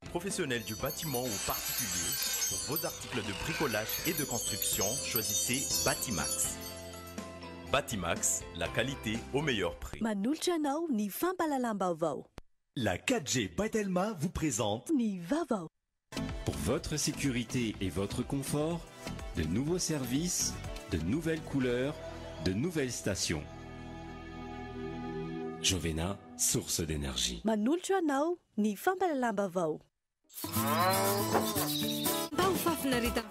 professionnels du bâtiment ou particuliers, pour vos articles de bricolage et de construction, choisissez Batimax. Batimax, la qualité au meilleur prix. Manolotra anao ny fampalalam-baovao. La 4G Batelma vous présente Ny vaovao. Pour votre sécurité et votre confort, de nouveaux services, de nouvelles couleurs, de nouvelles stations. Jovena, source d'énergie. Manolotra anao ny fampalalam-baovao.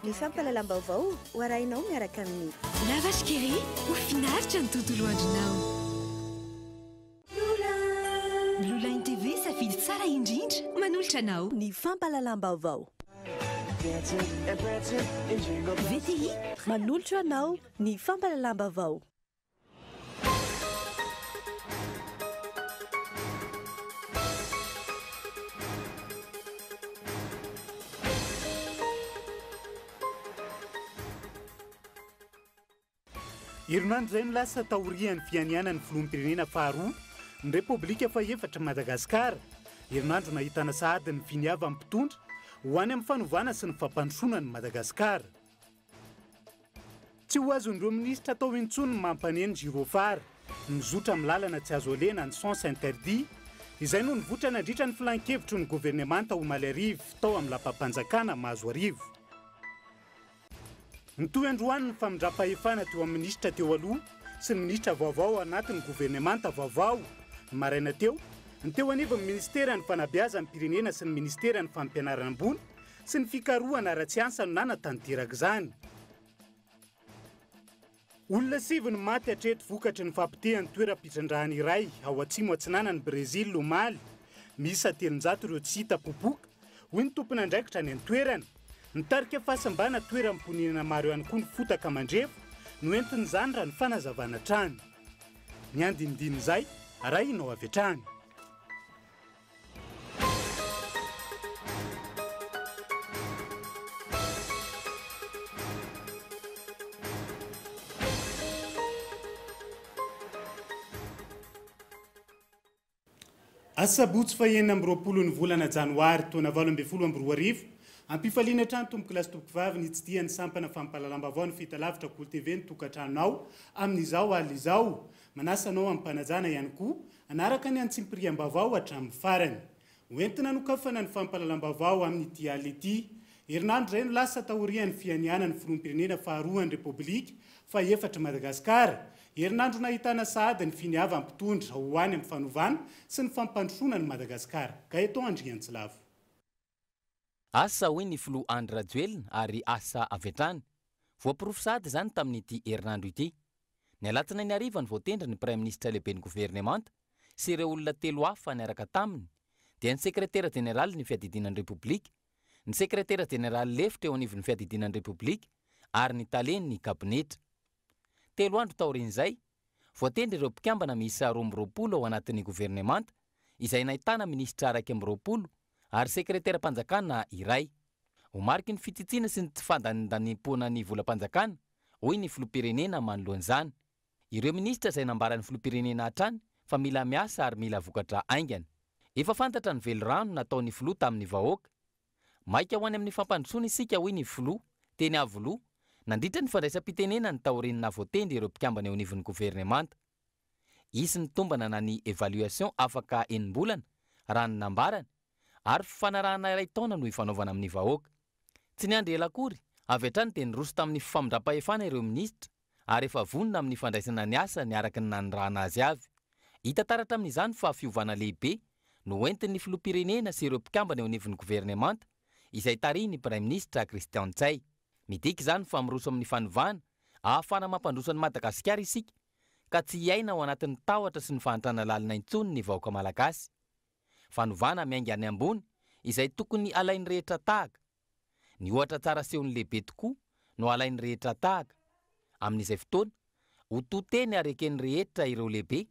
Ny fampalalam-baovao hoarainao miaraka amin'ny Lavage kely ho finaritra ny tontolo andronao. Lulain TV safidy tsara indrindra manolotra anao. ny fampalalam-baovao. VTI Manolotra anao ny fampalalam-baovao. Herinandro izay no lasa taorian'ny fianianan'ny filoham-pirenena faharoa ny Repoblika fahaefatra Madagasikara. Herinandro nahitana sahady ny finiava mpitondra ho any amin'ny fanovana sy ny fampandrosoana ny Madagasikara. Tsy ho azon'ireo minisitra atao intsony ny mampaneny girofara, nizotra amin'ny lalana tsy azo olena ny sens interdit. Izay no nivoatra nandritra ny filan-kevitro ny governemanta ho Malarivo tao amin'ny lapam-panjakana Mahazo Arivo. Nitoy androany ny famindram-pahefana teo amin'ny minisitra teo aloha sy ny minisitra vaovao anatin'ny governemanta vaovao. Ny maraina teo, ny teo anivon'ny ministera ny fanabeazan'ny pirenena sy ny ministera ny fampianarana ambony sy ny fikarohana ara-tsiansa no nanatanteraka izany. Olona 7 ny maty hatreto vokatry ny fampitehan'ny toeram-pitrandrahana iray ao atsimo atsinanan'ny Brezila Lomaly. Misy 700 ireo tsy hita popoka, hoy ny tompona andraikitra any an-toerana. Nitarika fahasambana toeram-ponenana maro ihany koa ny fotaka mandrevo no entin'izany raha ny fanazavana trany. Ny andinidin'izay arahinao avy hatrany. Asabotsy fahenina amby 20 ny volana janoary taona 2022 ampifaliana trano tomboky lasy tomboky vavy ny tsidihan'ny sampana fampalalam-baovao ny fahitalavitra Kolo TV ny tokantranonao amin'izao aly izao. Manasanao amin'ny mpanajana ihany koa anaraka ny antsimpriam-baovao hatramin'ny farany. Hoentina nokafana ny fampalalam-baovao amin'ity aly ity. Herinandro izay no lasa taorian'ny fianianan'ny filoham-pirenena faharoa ny Repoblika fahaefatra Madagasikara. Herinandro nahitana sahady ny finiava mpitondra ho any amin'ny fanovana sy ny fampandrosoana ny Madagasikara. Gaeton Andrianatsilavo. Asa hoy ny filoha Andry Rajoelina ary asa avy hatrany. Voaporofo sahady izany tamin'ity herinandro ity. Ny alatsinainy hariva ny voatendra ny Prime Ministre lehibe ny governemanta sy ireo olona 3 hafa niaraka taminy dia ny sekretera jeneraly ny fiadidinan'ny Repoblika, ny sekretera jeneraly lefitra eo anivon'ny fiadidinan'ny Repoblika ary ny taleny ny kabinetra. 3 andro taorian'izay, voatendra ireo mpikambana miisa 20 ao anatin'ny governemanta izay nahitana ministra araiky amby 20 ary sekretera panjakana iray. Ho mariky ny fititsiana sy ny tsy fandandanimpoana ny volam-panjakana, hoy ny filoham-pirenena manoloan'izany. Ireo ministra izay nambaran'ny filoham-pirenena hatrany fa mila miasa ary mila vokatra aingana. Efa fantatra ny velorano nataon'ny filoha tamin'ny vahoaka. Maika ho any amin'ny fampandrosoana isika, hoy ny filoha, teny avoloha, nandritra ny fandraisam-pitenena ny taorinina voatendry ireo mpikambana eo anivon'ny governemanta. Isy ny tombana na ny évaluation afaka enim-bolana raha ny nambarany ary fanarahana iray taona no ifanaovana amin'ny vahoaka. Tsy niandry ela akory, avy hatrany dia niroso tamin'ny famindram-pahefana ireo ministra ary efa vonona amin'ny fandraisana ny asa niaraka ny nanondrahana azy avy. Hita taratra amin'izany fa fiovana lehibe no entin'ny filoham-pirenena sy ireo mpikambana eo anivon'ny governemanta izay tarihin'ny Prime Ministre Christian Tsay. Midika izany fa miroso amin'ny fanovana ahafana mampandroso an'i Madagasikara isika ka tsy hiaina ao anatin'ny tahotra sy ny fahantrana lalina intsony ny vahoaka malagasy. Fanovana miainga any ambony izay tokony alainy rehetra tahaka. Ny ohatra tsara sehony lehibe tokoa no alainy rehetra tahaka. Amin'izay fotoana, ho toteny arekeny rehetra ireo lehibe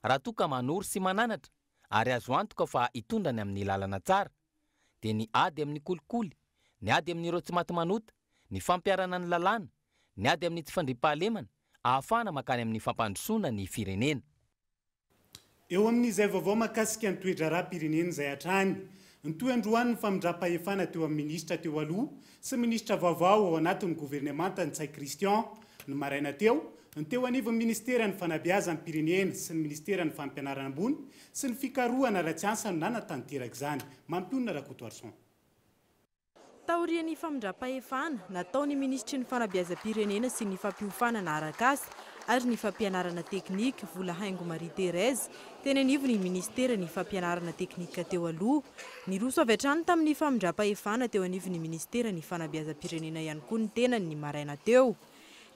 raha toa ka manory sy mananatra ary azo antoka fa hitondrany amin'ny lalana tsara. Dia ny ady amin'ny kolikoly, ny ady amin'ireo tsy maty manota, ny fampiarana ny lalàna, ny ady amin'ny tsy fandriam-pahalemana, ahafana makany amin'ny fampandrosoana ny firenena. Eo amin'izay vaovao mahakasika ny toedrara-pirenena izay hatrany, Nytoandroany ny famindram-pahefana teo amin'ny ministra teo aloha sy ministra vaovao ao anatin'ny gouvernemanta Ntsay Christian ny maraina teo, ny teo anivon'ny ministera ny fanabeazan'ny Pirenena sy ny ministera ny fampianarana ambony sy ny fikarohana ara-tsiasa no nanatanteraka izany. Mampionona Rakotoarson. Taorian'ny famindram-pahefana nataony ministry ny fanabeazam-pirenena sy ny fampiofanana arak'asa ary ny fampianarana teknika vola haingo Marie Thérèse teny anivon'ny ministera ny fampianarana teknika teo aloha. Ny roso avy hatrany tamin'ny famindram-pahefana teo anivon'ny ministera ny fanabeazam-pirenena ihany koa ny tenany ny maraina teo.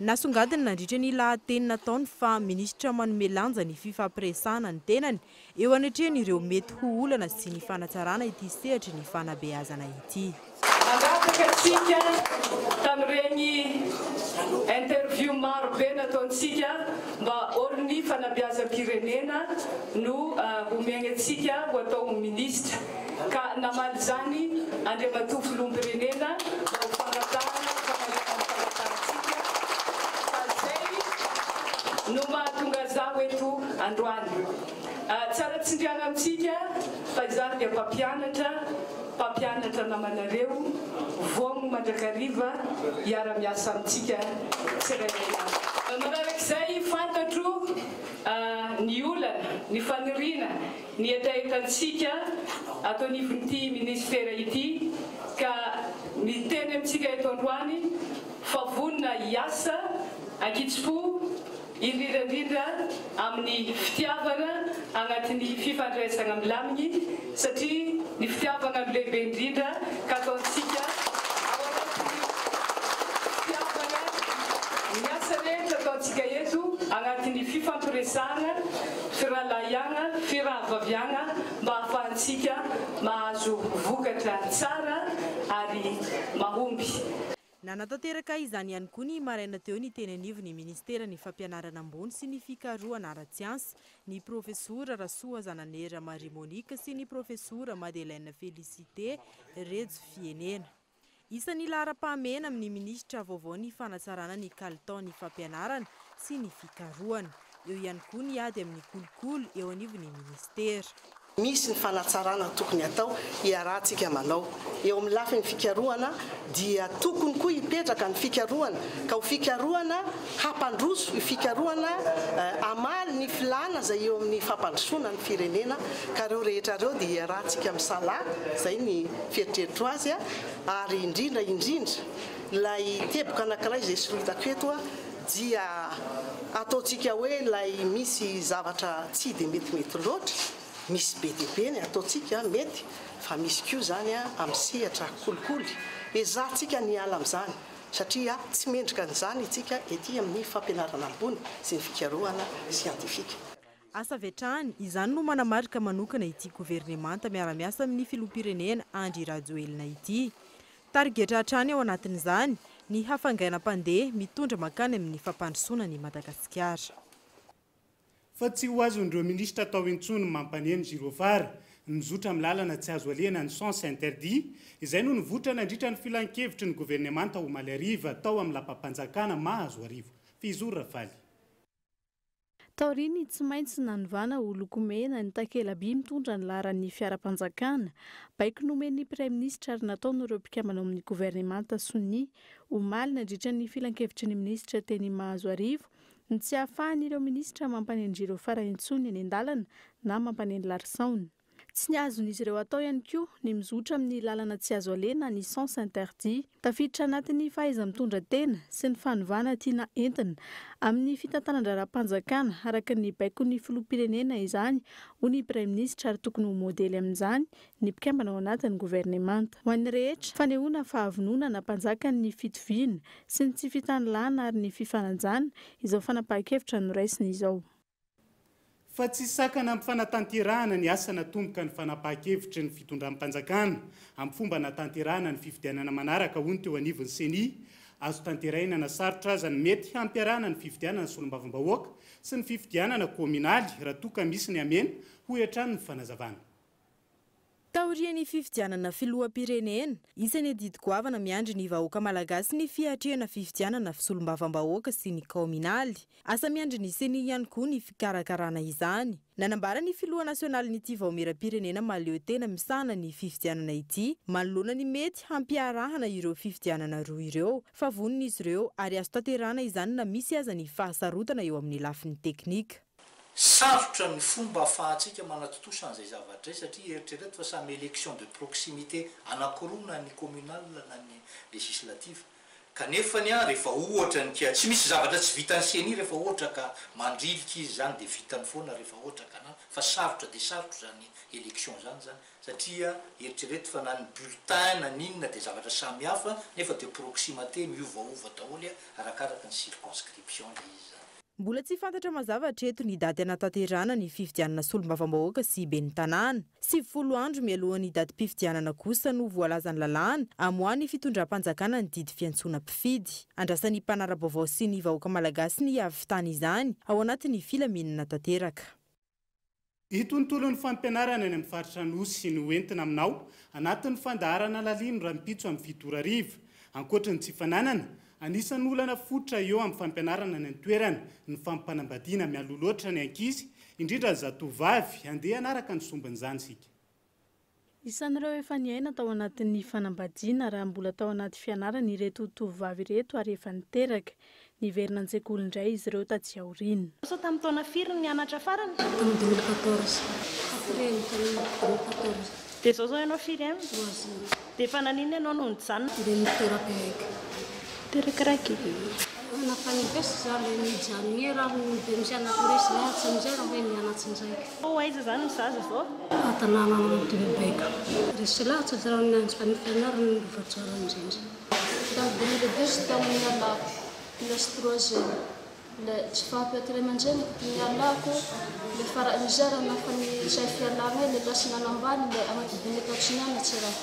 Nasongadiny nandritra ny lahateny nataony fa ministra manome lanja ny fifampiresahana ny tenany eo anatrehan'ireo mety ho olana sy ny fanatsarana ity sehatra ny fanabeazana ity. Mangataka antsika tamin'ireny interview maro be nataontsika mba oriny fanabeazam-pirenena no omegna antsika ho atao ministra ka namaly zany Andriamatoa Filoham-pirenena mba ho fangatahana fangatantsika fa zay no mahatonga zaho eto androany. Tsara tsindriana amintsika fa izany dia mpampianatra namanareo voagno mandrakariva hiara-miasa amintsika tsirairay. Manarak'izay fantatro ny olana, ny faniriana, ny etaetantsika atao anivon'ity ministera ity ka miteny amintsika eto androany fa vonona hiasa ankitsipo indrindra amin'ny fitiavana agnatin'ny fifandraisana milaminy satria ny fitiavana lehibe indrindra ka ataontsika ao anatin'ny fitiavana miasa rehetra ataontsika eto agnatin'ny fifampiresahana, firalahiana, firahavaviana mba ahafahantsika mahazo vokatra tsara ary mahomby. Nanatanteraka izany ihany koa ny maraina teo ny teny anivon'ny ministera ny fampianarana ambony sy ny fikarohana ara-tsiansa ny profesora Rasoa Zananera Marie Monique sy ny profesora Madeleine Félicité Rejo Fienena. Isan'ny lahara-pahamehana amin'ny ministra vaovao ny fanatsarana ny kalitao ny fampianarana sy ny fikarohana. Eo ihany koa ny ady amin'ny kolokolo eo anivon'ny ministera. Misy ny fanatsarana tokony atao hiarahantsika manao. Eo amin'ny lafiny fikarohana dia tokony koa hipetraka ny fikarohana ka ho fikarohana hampandroso, fikarohana amaly ny filana izay eo amin'ny fampandrosona ny firenena ka reo rehetra reo dia hiarahantsika misala izay ny fieritreritro azy ary indrindra ilay teboka anankiray izay solitako eto dia ataontsika hoe ilay misy zavatra tsy dia metimety loatra. Misy be dia be ny ataontsika mety fa misy koa zany amin'ny sehatra kolikoly. Ezahantsika ny ala amin'izany satria tsy mendrika an'izany itsika ety amin'ny fampianarana ambony sy ny fikarohana siantifika. Asa vetrany izany no manamarika manokana ity gouvernemanta miara-miasa amin'ny filoham-pirenena Andry Rajoelina ity. Targetra hatrany ao anatin'izany ny hafangainam-pandeha mitondra makany amin'ny fampandrosoana ny Madagasikara. Fa tsy ho azon'ireo ministra atao intsony mampaneno Girofara nizotra amin'ny lalana tsy azo alena ny sens interdit izay no nivoatra nandritra ny filan-kevitry ny gouvernemanta ho maly ariva tao amin'ny lapam-panjakana mahazo arivo. Fizoro Rafaly. Taoriny tsy maintsy nanovana ho lokomena ny takela-by mitondra ny laharan'ny fiara-panjakana baiko nomen'ny praiministra ary nataon'ireo mpikambana amin'ny gouvernemanta Sonia ho maly nandritra ny filan-kevitry ny ministra teny mahazo arivo ny tsy ahafahan'ireo ministra mampaneno Girofara intsony eny an-dalana na mampaneno Larsaona. Tsy ny azon'izy ireo atao ihany koa ny mizotra amin'ny lalana tsy azo alena ny sens interdit tafiditra anatin'ny fahaiza mitondra tena sy ny fanovana tiana entina amin'ny fitantanan-draram-panjakana araka ny baikon'ny filoham-pirenena izany ho ny praiministra ary tokony ho modely amin'izany ny mpikambana ao anatin'ny gouvernemanta. Ho an'ny rehetra fanehoana fahavonona na mpanjakany ny fitoviana sy ny tsy fitanilana ary ny fifanajana izao fanapahan-kevitra noraisiny izao. Fa tsy sakana amin'ny fanatanterahana ny asa natomboka ny fanapahan-kevitry ny fitondram-panjakana amin'ny fomba natanterahana ny fifidianana manaraka hono teo anivon'ny Senia azo tanteraina na sarotra aza ny mety hampiarahana ny fifidianana solombavam-bahoaka sy ny fifidianana kominaly raha toa ka misy ny amena ho hiatrany ny fanazavana. taoriany fifidianana filoham-pirenena isany didy goavana miandry ny vahoaka malagasy ny fiatrehana fifidianana fisolombavambahoaka sy ny kaominaly asa miandry ny seni ihany koa ny fikarakarana izany nanambara ny filoha nasionaly nyity vahomeram-pirenena maleo tena misahana ny fifidianana ity manoloana ny mety hampiarahana ireo fifidianana roa ireo fa vonin'izy ireo ary azo tanterana izany na misy aza ny fahasarotana eo amin'ny lafiny teknika. Sarotra ny fomba ahafahantsika manatotosana izay zavatra satria eritrereto fa samy élection de proximité anankiroa na ny communal na ny législative kanefa ny rehefa ohatra ny kia tsy misy zavatra tsy vitany seny rehefa ohatra ka mandrilika izy zany dia vitany foana rehefa ohatra ka fa sarotra dia sarotra zany élection zany satria eritrereto fa na ny bulletin na ninona dia zavatra samy hafa nefa de proximité miovaova daholo arakaraka ny circonscription le izy. Mbola tsy fantatra mazava hatreto ny daty anatanterana ny fifidianana solombavambahoaka sy ben'ny tanàna. 90 andro mialohan'ny datim-pifidianana kosa no voalazany lalàna amoahany fitondram-panjakana ny didy fiantsoana-mpifidy. Andrasan'ny mpanara-baovao sy ny vahoaka malagasy ny havitany izany ao anatin'ny filamenana tanteraka. Itontolon'ny fampianarana any amin'ny faritra Nosy sy ny hoentina aminao anatin'ny fandaharana lalimy rampitso amin'ny fito arivo. Ankoatran'ny tsy fananana anisan'ny olana fototra eo amin'ny fampianarana ny toerana ny fampanambadiana mialoloatra ny ankizy indrindra zatovavy handeha anaraka ny sombin'izany sika. Isan'ireo efa niaina tao anatin'ny fanambadiana raha mbola tao anaty fianarana ireto tovovavy ireto ary efa niteraka niverina an-tsekoly indray izy ireo taty aoriana. So tamin'ny taona firy no nianatra farany? Tamin'ny 2014. Dia zao ianao firy aminy? Dia efa nanina ianao no nijanona? Dia niteraka eky. Teraka nafanivesy zany mijanona raha dia misy anakiresy mianatsy amizay raha hoe mianatsy ndraiky. Aiza zany mizaza zao? Atanàna Tobebeka. Resy lahatsa zaraha nianjy fanifianarana ny lovatsara amizay. Tamin'ny 2002 tamin'ny alako classe 3e. Le tsy fahampiatire aman'izay ny alako le fara mizara nafa ny say fialana le lasy nanambany le amatidiny ataotsy nianatsy raha.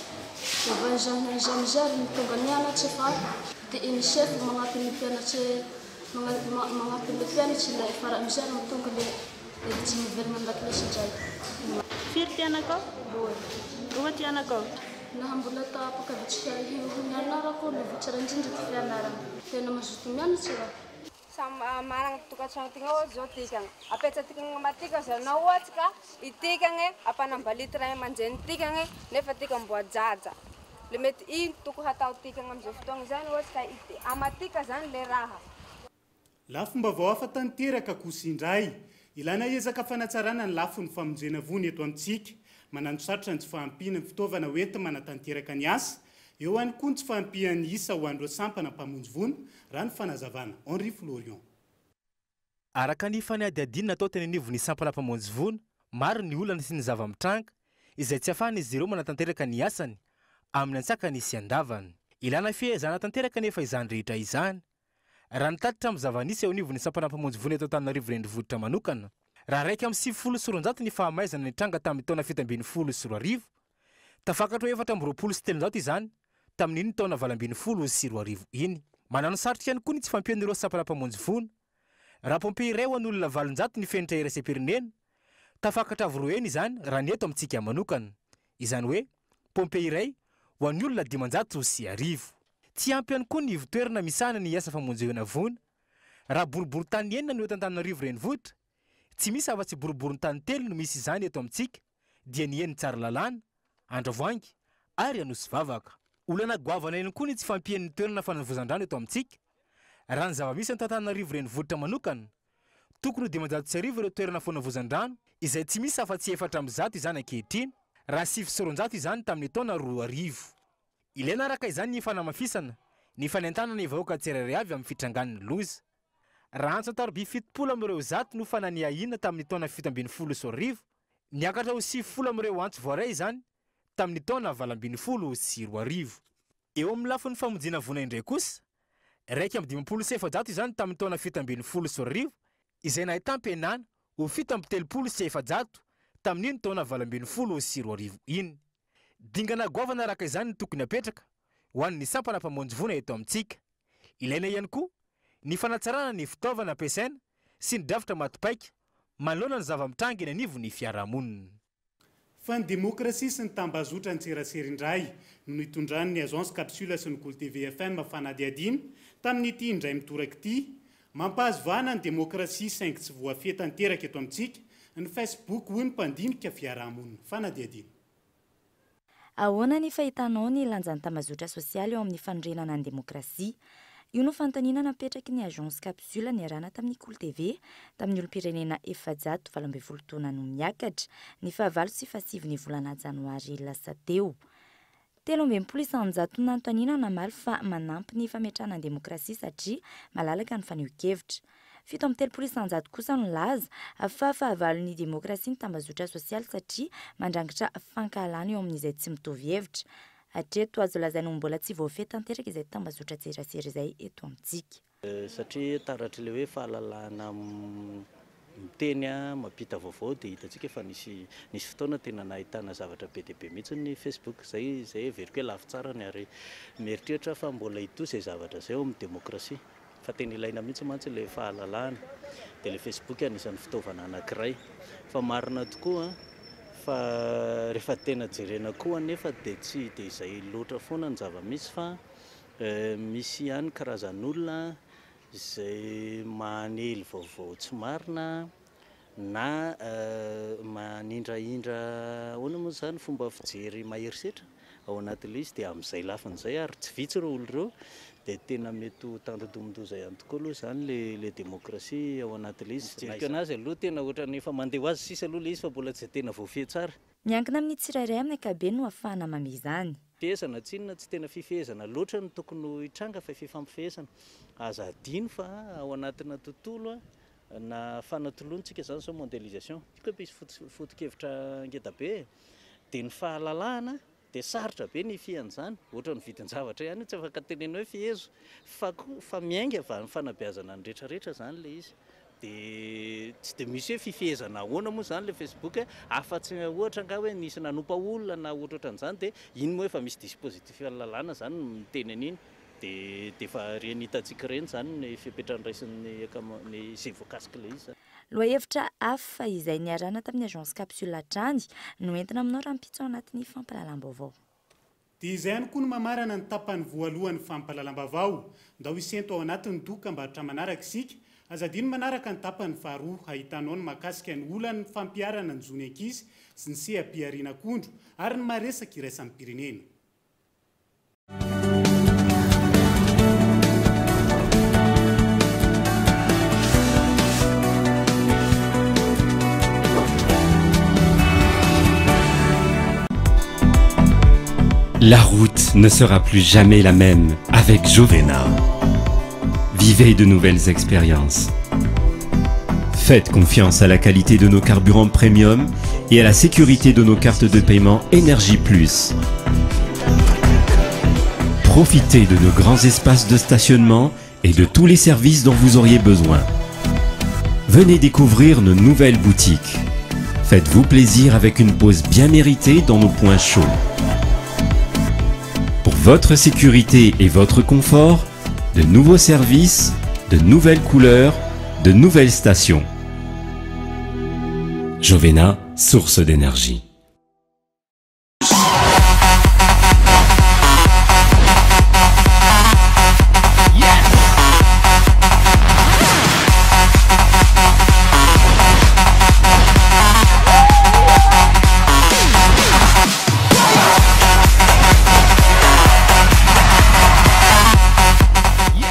Vaizahina mizary ny tonga nianatsy fa dia UNICEF magnampy ny mpianatsy le fara mizary ny tonga le tsy miverina an-dakilasy indray. Firy ty anakao? Roa ty anakao? Naha mbola tapaka vitsika nianarako le vitsara indrindra ty fianarana. Tena mazoto mianatsy raha. Manana tokatrano tigna zao tikana apetsatikana matika zanao ohatsy ka itikana apanambality ray aman-dreny tikana nefa tika mboajaja le mety ino tokony hatao tikana amin'izao fotoana izany ohatsy ka amatika zany le raha. Lafim-baovao hafa tanteraka kosa indray ilana ezaka fanatsarana ny lafin'ny famonjena vony eto amintsika manano sarotra ny tsy fahampiana ny fitaovana hoenty manatanteraka ny asa eo any koa ny tsy fahampian'ny isa ho andro sampana mpamonjy vono raha ny fanazavana Henri Florian. Araka ny fanadiadina natao teny anivon'ny sampana mpamonjy vono maro ny olana sy ny zava-mitranga izay tsy afahan'izy ireo manatanteraka ny asany amin'ny antsakany sy andavany. Ilana fihezana tanteraka nefa izany rehetra izany raha nitatitra amin'ny zava-nisy eo anivon'ny sampana mpamonjy vono eto Antananarivo renivohitra manokana raha raiky amin'ny 700 ny fahamaizana ny tranga tamin'ny taona 724 tafakatra 420 izany tamin'iny taona 2024 iny. Manano sarotra ihany koa ny tsy fampian'ireo sampana mpamonjy vono raha pompe iray ho an'olona 700 ny fenitra iraisam-pirenena tafakatra avy izany raha ny eto amintsika manokana izany hoe pompe iray ho an'ny olona 500. Tsy ampy ihany koa ny ivitoerana misahana ny asa famonjena vono raha boribory tany enina no eto Antananarivo renivohitra tsy misy afa-tsy boribory tany telo no misy izany eto amintsika dia ny eny Tsaralalàna, Andravoangy ary Anosy Vavaka. Olana goavana ihany koa ny tsy fampian'ny toerana fanovozan-drano eto amintsika raha ny zava-misy eto Antananarivo renivohitra manokana tokony 500 ireo toerana fanovozan-drano izay tsy misy afa-tsy 400 izany ankehitriny raha 900 izany tamin'ny taona 2000. Ilaina araka izany ny fanamafisana ny fanentanana ny vahoaka tsirairay avy amin'ny fitrangan'ny loza. Raha antso an-taroby 70 amin'ireo zato no fananiahina tamin'ny taona 720 niakatra ho 90 amin'ireo antso voaray izany tamin'ny taona 2020. Eo amin'ny lafin'ny famonjena vono indray kosa raiky amin'ny 57 izany tamin'ny taona 720 izay nahita ampihenana ho 730 tamin'iny taona 2020 iny. Dingana goavana araka izany ny tokony apetraka ho an'ny sampana mpamonjy vono eto amintsika. Ilaina ihany koa ny fanatsarana ny fitaovana ampiasaina sy ny drafitra matipaika manoloana ny zava-mitranga eny anivon'ny fiarahamonina. fa ny démocratie sy ny tambazotra ny tseraserindray no nitondrany ny agence capsule sy ny Gold TV FM fanadiadiny tamin'ity indray mitoraka ity mampahazo vahana ny démocratie saingy tsy voafehy tanteraka eto amintsika ny Facebook hoy ny mpandinika fiarahamonina fanadiadiny. Ahoana ny fahitanao ny lanjan'ny tambazotra sosialy eo amin'ny fanorenana ny demokrasia? Io no fanontaniana napetraky ny agence capsule niarahana tamin'ny Gold TV tamin'ny olom-pirenena 720 taona no miakatra ny 9 sy 7 volana janoary lasa teo. 13 nanontaniana namaly fa manampy ny fametrahana ny demokrasia satria malalaka ny faneho-kevitra. 17 kosa no laza fa fahavalon'ny demokrasia ny tambazotra sosialy satria mandrangitra fankahalana eo amin'izay tsy mitovy hevitra. Hatreto azo lazaina mbola tsy voafehy tanteraka izay tambazotra tserasera izay eto amintsika. Satria taratra le hoe fahalalana miteny mampita vaovao dia hitantsika fa nisy fotoana tena nahitana zavatra be dia be mihitsy ny Facebook zay veriko hoe lafy tsara ny ary mieritreritra fa mbola hitoy izay zavatra zay eo amin'ny demokrasia fa tena ilaina mihitsy mantsy le fahalalana dia le Facebook anisan'ny fitaovana anankiray fa marina tokoa fa rehefa tena jerena koa nefa dia tsy dia izay loatra foana ny zava-misy fa misy ihany karazan'olona izay manely vaovao tsy marina na manindraindra hoana moa zany fomba fijery maherisetra ao anatin'ilay izy dia amin'izay lafin'izay ary tsy vitsy ireo olo ireo dia tena mety ho tandodomondozay ihany tokoa aloha zany le demokrasia ao anatin'ilay izy. Jerika anazy aloha tena ohatrany efa mandeha ho azy sisa aloha ilay izy fa mbola tsy tena voafehy tsara. Miankina amin'ny tsirairay amin'ny ankabeny no ahafahana mame izany. Fihezana tsinona tsy tena fifehezana loatra no tokony hitranga fa fifampifehezana. Aza adino fa ao anatina tontolo na fanatolontsika zany sao mondialisation. Koa misy foto-kevitra ngeda be dia ny fahalalahana dia sarotra be ny fian'izany ohatra ny vidin-javatra ihany tsy afaka tenena hoe fihezo fa miainga avy ny fanabeazana ny rehetrarehetra zany le izy. Dia tsy dia misy hoe fifehezana ahoana moa zany le Facebook afa-tsy ohatra nga hoe nisy nanompa olona na ohatra an'izany dia iny moa efa misy dispositif fahalalana zany miteny an'iny dia efa reny hitantsika reny zany ny fipetrany raisin'ny izay voakasika le izy. Lohahevitra hafa izay niarahana tamin'ny agence capsule hatrany no entina aminao raha mpitso anatin'ny fampahalalam-baovao. Dia izay ihany koa no mamarana ny tapany voalohan'ny fampahalalam-baovao ndao isento ao anatin'ny dokam-barotra manaraka isika azadino manaraka ny tapany faharoa ahitanao ny makasika ny olany fampiarana ny zony ankizy sy ny seha-piariana akondro ary ny maresaka iraisan'ny pirenena. La route ne sera plus jamais la même avec Jovena. Vivez de nouvelles expériences. Faites confiance à la qualité de nos carburants premium et à la sécurité de nos cartes de paiement Énergie Plus. Profitez de nos grands espaces de stationnement et de tous les services dont vous auriez besoin. Venez découvrir nos nouvelles boutiques. Faites-vous plaisir avec une pause bien méritée dans nos points chauds. Pour votre sécurité et votre confort, de nouveaux services, de nouvelles couleurs, de nouvelles stations. Jovena, source d'énergie.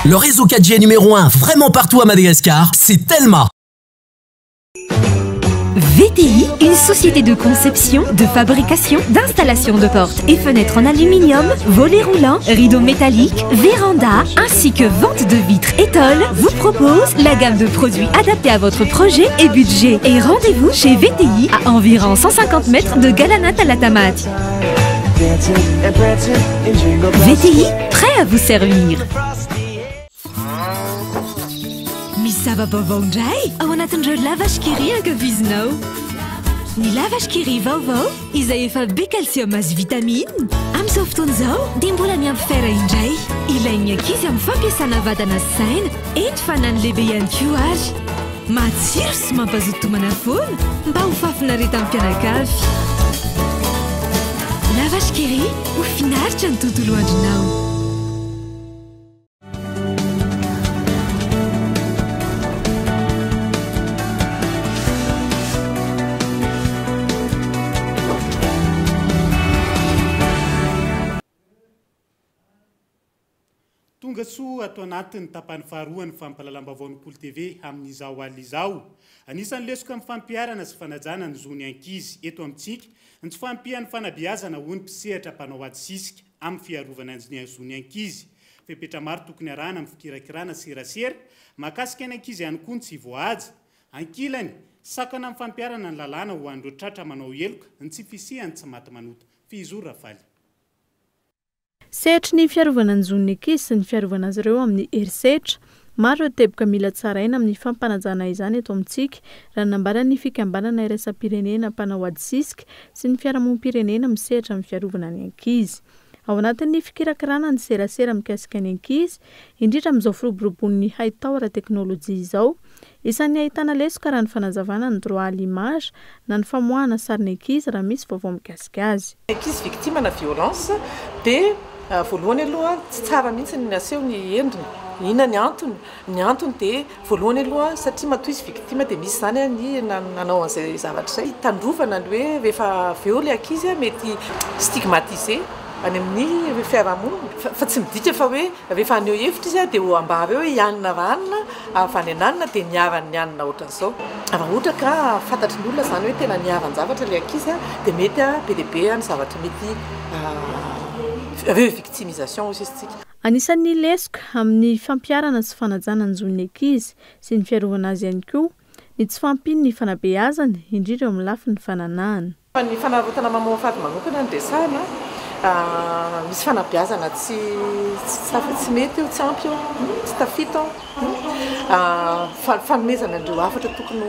Le réseau 4G numéro 1 vraiment partout à Madagascar, c'est Telma. VTI, une société de conception, de fabrication, d'installation de portes et fenêtres en aluminium, volets roulants, rideaux métalliques, vérandas, ainsi que vente de vitres étoiles, vous propose la gamme de produits adaptés à votre projet et budget. Et rendez-vous chez VTI à environ 150 mètres de Galanat à la Tamati. VTI, prêt à vous servir. Misava-baovao indray ao anatin'ireo lavashkiri ankafizinao. Ny lavashkiri vaovao izay efa be calcium azy vitamine amin'izao fotoana izao dia mbola miampy fer indray. Ilain'ny ankizy amin'ny fampiasana vatana sy saina eny fa na ny lehibe ihany koa ary. Matsiro sy mampazoto tomana foana mba ho fafina rehetan'ny mpianakavy. La vache qui rit ho finaritra ny tontolo andronao. Tonga soa atao anatin'ny tapany faharoa ny fampahalalam-baovao Pôly TV amin'izao alizao. Anisan'ny lesoka amin'ny fampiarana sy fanajana ny zony ankizy eto amintsika ny tsy fampian'ny fanabeazana ho ny mpisehatra mpanao ady sisika amin'ny fiarovana ny zony ankizy. Fepetra maro tokony arahana amin'ny fikirakirana serasera mahakasika ny ankizy ihany koa ny tsy voahaja. Ankilany sakana amin'ny fampiarana ny lalàna ho an'ireo tratra manao eloka ny tsy fisihany tsy maty manota. Fizoro Rafaly. Sehatra ny fiarovana ny zon'ny ankizy sy ny fiarovana azy ireo amin'ny herisetra. Maro ireo teboka mila tsaraina amin'ny fampanajana izany eto amintsika raha nambara ny fikambanana iraisam-pirenena mpanao ady sisika sy ny fiarahamonim-pirenena misehatra amin'ny fiarovana ny ankizy. Ao anatin'ny fikirakirana ny serasera mikasika ny ankizy, indrindra amin'izao firoborobon'ny haitao ara-teknôlôjia izao, isan'ny ahitana lesoka raha ny fanazavana ny droit à l'image na ny famoahana sariny ankizy raha misy vaovao mikasika azy. Ankizy victime na violence dia voalohany aloha tsy tsara mihitsy ny aseho ny endriny. Inona ny antony? Ny antony dia voalohany aloha satria matoa izy victime dia misy zany ny nanao an'izay zavatra izay. Tandrovana ny hoe rehefa aveo ilay ankizy mety stigmatisé any amin'ny fiarahamonina fa tsy midika fa hoe rehefa aneo hevitra izy dia ho ambara eo ianina ranina avy any ananina dia niarany anina ohatran'izao. Raha ohatra ka fantatry ny olona zany hoe tena niarany zavatra ilay ankizy dia mety be dia be ny zavatra mety victimisation aussi isitsika. Anisan'ny lesoka amin'ny fampiarana sy fanajana ny zon'ny ankizy sy ny fiarovana azy ihany koa ny tsy fampiny ny fanabeazana indrindra eo amin'ny lafiny fananahana. Ny fanarotana mamaofady manokana ny resahana misy fanabeazana tsy mety eo, tsy ampy eo, tsy tafita eo. Fanomezana an'ireo hafatra tokony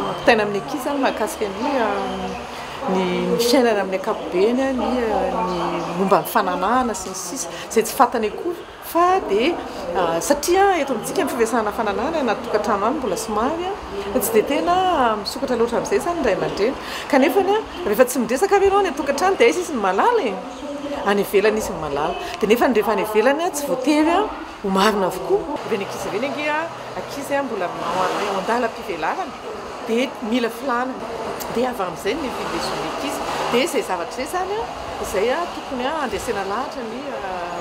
ampitaina amin'ny ankizy mahakasika ny fiainana amin'ny ankapobeny, ny momba ny fananahana sy ny sisa izay tsy fantany akory fa dia satria eto amintsika fivesahana fananahana anaty tokantrano any mbola somary tsy dia tena misokatra loatra amin'izay zany ny ray aman-dreny kanefa rehefa tsy miresaka ianao any tokantrano dia izy ny malala any ivelany izy ny malala dia nefa rehefa any ivelany tsy voatery ho marina avokoa. Ireny ankizy ireny ankizy mbola ao andalam-pivelarana dia mila filana dia avy amin'izay ny findeson'ny ankizy dia izay zavatra izay zany izay tokony andresena lahatra ny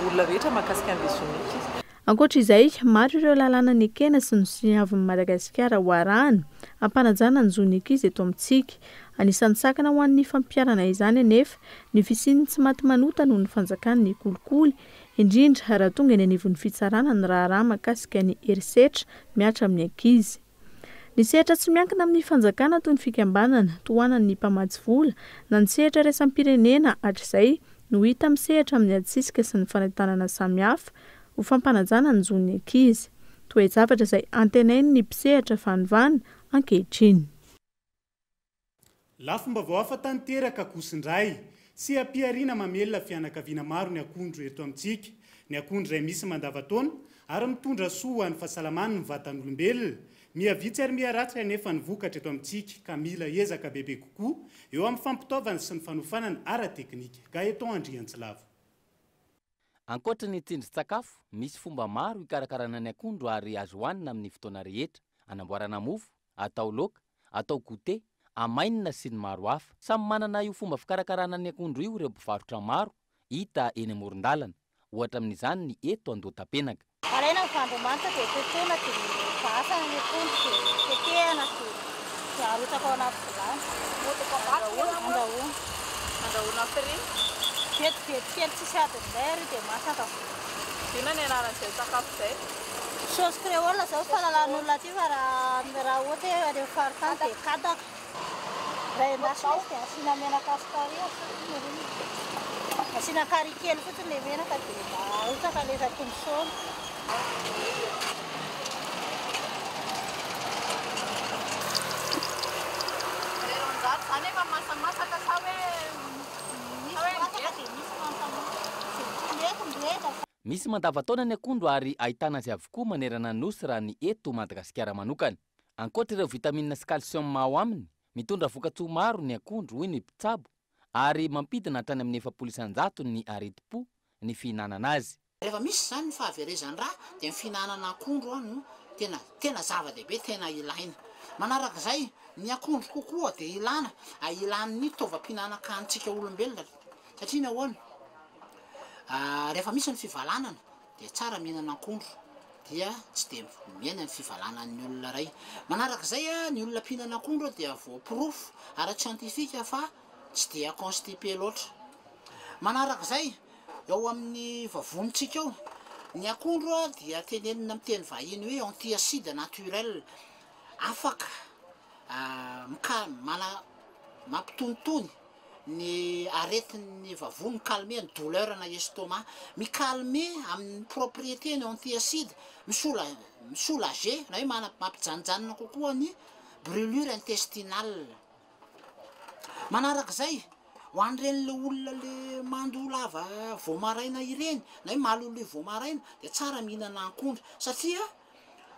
olona rehetra mahakasika andeson'ny ankizy. Ankoatra izay, maro ireo lalàna ny ekena sy ny siniavin'ny Madagasikara ho arahana ampanajana ny zon'ny ankizy eto amintsika. Anisan'ny sakana ho an'ny fampiarana izany anefa ny fisiany tsy maty manota noho ny fanjakany ny kolikoly indrindra raha tonga eny anivon'ny fitsarana ny raharaha mahakasika ny herisetra miatra amin'ny ankizy. Ny sehatra tsy miankina amin'ny fanjakana toy ny fikambanana tohanan'ny mpamatsy vola na ny sehatra iraisam-pirenena hatr'izay no hita misehatra amin'ny ady sisika sy ny fanentanana samihafa ho fampanajana ny zon'ny ankizy. Toe-javatra izay antenainy ny mpisehatra fanovana ankehitriny. Lafim-baovao hafa tanteraka kosindray sy ampiariana mamelona fianakaviana maro ny akondro eto amintsika. Ny akondro izay misy mandavataona ary mitondra soa ny fahasalamana ny vatan'olombelona. Miavitsy ary miaratsy anefa ny vokatra eto amintsika ka mila ezaka bebe kokoa eo amin'ny fampitaovana sy ny fanofanana ara-teknika. Gaeton Andriantsilavo. Ankoatra ny tsindrin-tsakafo, misy fomba maro hikarakarana ny akondro ary azo hohanina amin'ny fotoana rehetra, anamboarana mofo, atao laoka, atao goûter, amainina sy ny maro hafa. Samy manana io fomba fikarakarana ny akondro io ireo mpivarotra maro hita eny amoron-dalana. Ohatra amin'izany ny eto Andohatapenaka. Alaina ny fandromanitra dia tetehana dia vasana ny akondro dia tetehana dia arotsaka ao anaty vilany. Andrahoana fry. Vetivety kely tsisy adiny izay ary dia masaka. Inona ny anaran'izay sakafo izay? Saosy créole zao fahalalan'olona aty fa raha ohatra hoe any faritany dia kadaka. Raha endasina izy dia asiana menaka sy carry. Asiana carry kely fotsiny ilay menaka dia arotsaka ilay tombosona. Reheronjato zany efa masamasaka sa hoe Misy mandavataona ny akondro ary ahitana azy avokoa manerana nosy raha ny eto Madagasikara manokana. Ankoatra ireo vitamina sy calcium ao aminy, mitondra vokatsoa maro ny akondro hoy ny mpitsabo, ary mampidina hatrany amin'ny 700 ny areti-po ny fihinanana azy. Rehefa misy zany ny fahaverezany raha dia ny fihinanana akondro no tena zava-dehibe, tena ilaina. Manarak'izay ny akondro kokoa dia ilan'ny fitaovam-pihinanakantsika olombelona satria ny ahoana rehefa misy ny fivalanana dia tsara mihinana akondro dia tsy dia miaina ny fivalanan'ny olona ray. Manarak'izay ny olona mpihinana akondro dia voapirofo ara-tsiantifika fa tsy dia constipé loatra. Manarak'izay eo amin'ny vavonitsika eo ny akondro dia tenenina amin'ny teny vahiny hoe antiacide naturel, afaka mampitonitony ny aretin'ny vavony, calmer ny douleur na estomac, mikalme amin'ny propriété ny antiacide, misoulager na hoe mampijanjanona kokoa ny brûlure intestinale. Manarak'izay ho an'ireny le olona le mando lava voamaraina ireny na hoe maloloha voamaraina dia tsara mihinana akondro satria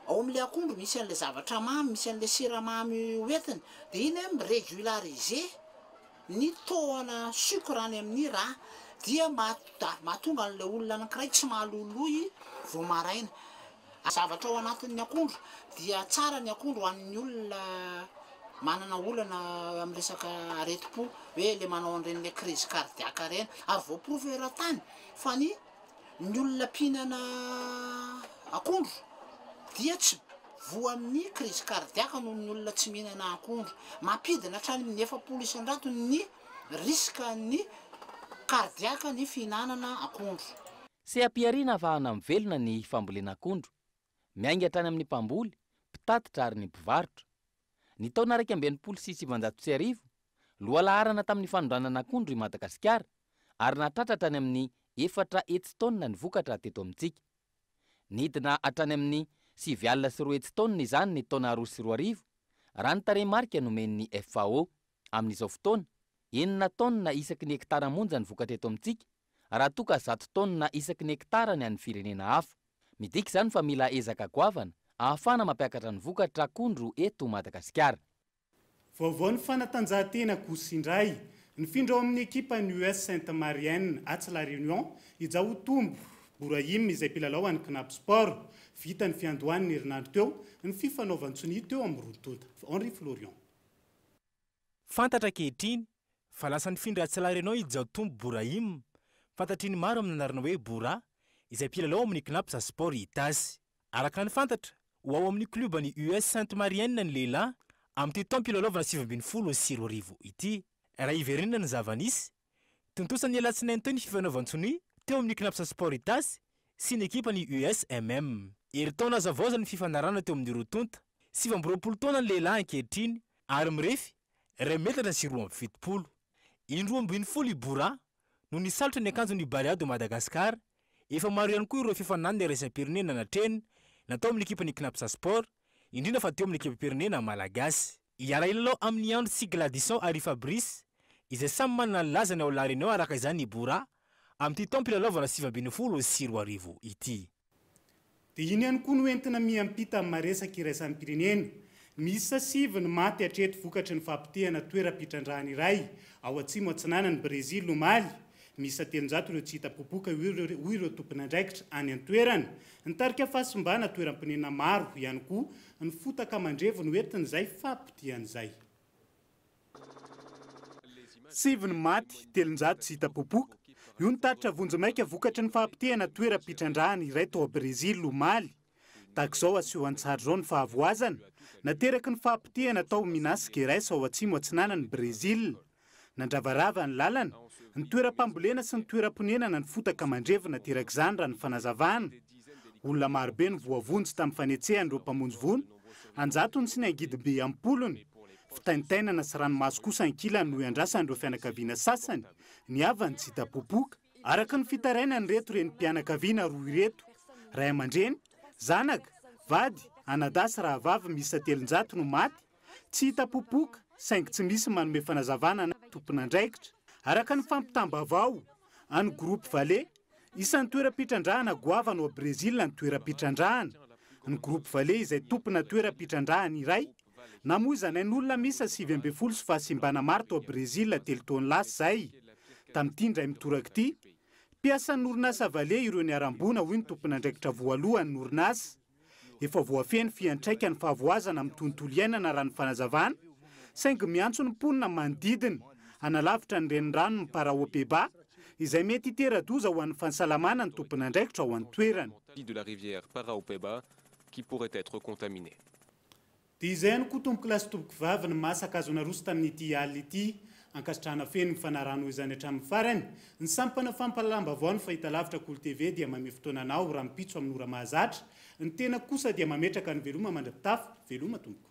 ao amin'ilay akondro misy an'ilay zavatra mamy, misy an'ilay siramamy hoentiny dia iny mirégulariser ny toana sucre any amin'ny raha dia mahatonga an'ilay olona anankiray tsy maloloha voamaraina. Zavatra ao anatin'ny akondro dia tsara ny akondro ho an'ny olona manana olana amin'ny resaka areti-po hoe le manao an'ireny le crise cardiaque reny, ary voapirofo eran-tany fa ny olona mpihinana akondro dia tsy voa amin'ny crise cardiaque noho ny olona tsy mihinana akondro. Mampidina hatrany amin'ny 700 isan-jato ny risque ny cardiaque ny fihinanana akondro. Se ampiariana ahafahana mivelona ny fambolena akondro, miainga hatrany amin'ny mpamboly, mpitatitra ary ny mpivarotra. Ny taona 2026 loha laharana tamin'ny fanondranana akondro i Madagasikara ary natratra hatrany amin'ny 4 hectotona ny vokatra teto amintsika. Nidina hatrany amin'ny 7,3 hectotona izany ny taona 2024 raha ny tarehimarika nomen'ny FAO. Amin'izao fotoana 9 tona isaky ny hektara monja ny vokatra eto amintsika raha toa ka 100 tona isaky ny hektara ny an'ny firenena hafa. Midika izany fa mila ezaka goavana ahafana mampiakatra ny vokatra akondro eto Madagasikara. Vaovao ny fanatanjahantena kosa indray, nifindra ao amin'ny ekipa ny US Sainte-Marienne atsy La Réunion ijaho tombo Bourahim izay mpilalao any Knap Sport vita ny fiandohan'ny herinandro teo ny fifanaovan-tsony teo amin'ny Rontonta. Henri Florian. Fantatra ankehitriny fa lasa nifindra atsy La Réunion ijaho tombo Bourahim, fantatriny maro amin'ny anarana hoe Boura izay mpilalao amin'ny Knap Sport itasy. Araka ny fantatra ho ao amin'ny klubany US Sainte-Marienne ny lehilahy amin'ny taona mpilalao 720 ity. Raha iverenina ny zava-nisy tontosany alatsinainy teo ny fifanaovan-tsony teo amin'ny Knap Sport itasy sy ny ekipa ny USMM. Herintaona hazavaoza ny fifanarana teo amin'ny Rontonta, 7 taona ny lehilahy ankehitriny ary mirefy 2 metatra sy 2,70. 2,70 i Boura no nisalotra ny akanjo ny Baleado Madagasikara. Efa maro ihany koa ireo fifananana raisam-pirenena natreny natao amin'ny ekipa ny Knap Sport, indrindra fa teo amin'ny ekipa-pirenena malagasy. Iara ilalao amin'ny andro sy Gladison ary Fabrice izay samy manana ny lazany ao La Réunion araka izany i Boura amin'ny taona mpilalao 720 ity. Dia iny ihany koa no entina miampita amin'ny maresaka iraisan'ny pirenena. Misy 7 ny maty hatreto vokatry ny fampitehana toeram-pitrandrahana iray ao atsimo atsinanan'ny Brésil no Mali. Misy 700 ireo tsy hita popoka hoy ireo tompon'andraikitra any an-toerana. Nitarika fahasimbana toeram-pinena maro ihany koa ny fotaka mandrevo no entin'izay fampitihan'izay. 7 ny maty, 300 tsy hita popoka. Io nitaritra vonjy-maika vokatry ny fampitehana toeram-pitrandrahana iray tao a Brésil no Mali. Tahak'izao aseho an-tsary izao ny fahavoazana. Nateraky ny fampitehana tao Minas Gerais ao atsimo atsinanan'ny Brésil. Nandravarava ny lalana. Ny toeram-pambolena sy ny toeram-ponenana ny fotaka mandrevo nateraka izany raha ny fanazavana. Olona marobe ny voavonjy tamin'ny fanetsehany ireo mpamonjy vono. Anjatony sy ny angidibe ampolony. Fitaintainana sy ranomaso kosa ankilany no iandrasan'ireo fianakaviana sasany. Ny avany tsy hita popoka. Araka ny fitarainany reto reny mpianakaviana roa ireto. Ray aman-dreny, zanaka, vady, anadasy raha vavy misy 700 no maty. Tsy hita popoka, saingy tsy misy manome fanazavana na tompon'andraikitra. Araka ny fampitambavao, any groupe Valais, isan'ny toeram-pitrandrahana goavana ao Brésil ny toeram-pitrandrahana. Ny groupe Valais izay tompona toeram-pitrandrahana iray, na moa zanain'olona misy 7 sy fahasimbana maro tao Brezila telo taona lasa zay. Tamin'ity indray mitoraka ity, mpiasan'ny orinasa Vale ireo niarambona hoy ny tompon'andraikitra voalohan'ny orinasa. Efa voafeny fiantraikany fahavoazana amin'ny tontolo iainana raha ny fanazavana, saingy miantso ny mponina manodidina analavitra ny renirano ny Paraopeba, izay mety hitera-doza ho an'ny fahasalamana ny tompon'andraikitra ao an-toerana. De la rivière Paraopeba qui pourrait être contaminé. Dia izay ihany koa tomboky lasy tomboky vavy ny masaka azo naroso tamin'ity alina ity, ankasitrahana feno ny fanarano izany hatramin'ny farany, ny sampana fampalalamba-baovao ny fahita lavitra Kolo TV dia mame fotoananao raha mipitso amin'ny ora mahazatra, ny tena kosa dia mametraka ny veloma mandrapitafy, veloma tompoko.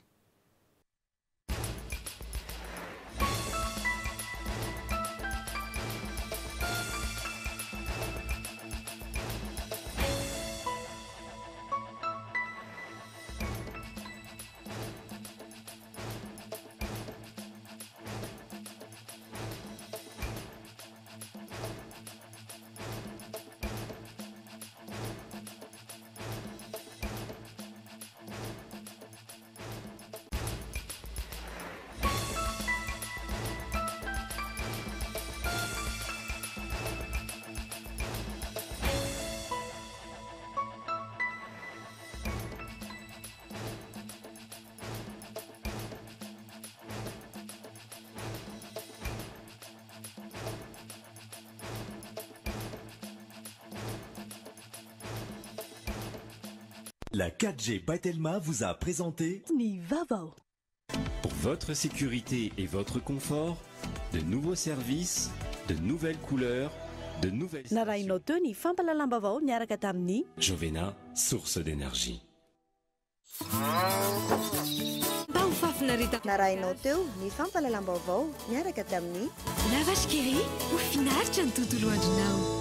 La 4G Batelma vous a présenté Ni Vavao. Pour votre sécurité et votre confort, de nouveaux services, de nouvelles couleurs, de nouvelles... Narainao teo ny fampalalam-baovao miaraka tamin'ny Jovena, source d'énergie. Narainao teo ny fampalalam-baovao miaraka tamin'ny La vache qui rit, ho finaritra ny tontolo andronao.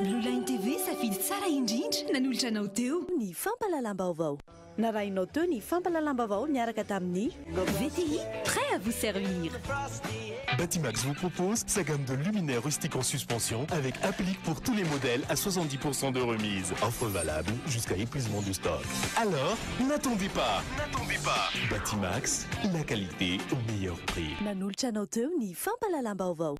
Blue Line TV safidy tsara indrindra nanolotra anao teo. Ny fampalalam-baovao. Narainao teo ny fampalalam-baovao miaraka tamin'ny VTI, prêt à vous servir. Batimax vous propose sa gamme de luminaires rustiques en suspension avec applique pour tous les modèles à 70% de remise. Offre valable jusqu'à épuisement du stock. Alors, n'attendez pas. Batimax, la qualité au meilleur prix. Nanolotra anao teo ny fampalalam-baovao.